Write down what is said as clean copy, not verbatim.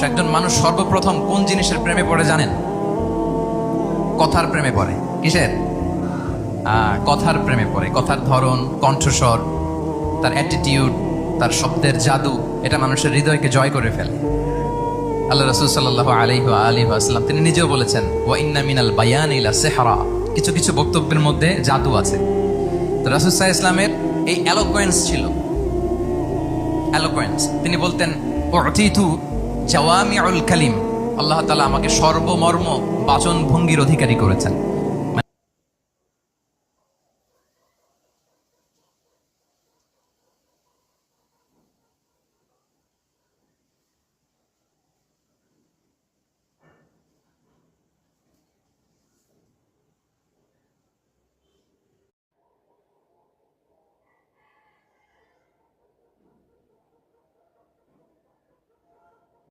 একজন মানুষ সর্বপ্রথম কোন জিনিসের প্রেমে পড়ে জানেন? কথার প্রেমে পড়ে। কিসের? কথার প্রেমে পড়ে। কথার ধরন, কণ্ঠস্বর, তার অ্যাটিটিউড, তার শব্দের জাদু, এটা মানুষের হৃদয়কে জয় করে ফেলে। আল্লাহ রাসূল সাল্লাল্লাহু আলাইহি ওয়া আলিহি ওয়াসাল্লাম তিনি নিজেও বলেছেন, ওয়া ইন্না মিনাল বায়ানি লা সিহরা, কিছু কিছু বক্তব্যের মধ্যে জাদু আছে। তো রাসূল সাল্লাল্লাহু আলাইহি ওয়াসাল্লামের এই এলোকোয়েন্স ছিল, এলোকোয়েন্স। তিনি বলতেন, উতিতু জাওয়ামিউল কালিম, আল্লাহ তাআলা আমাকে সর্বমর্ম বাচন ভঙ্গির অধিকারী করেছেন।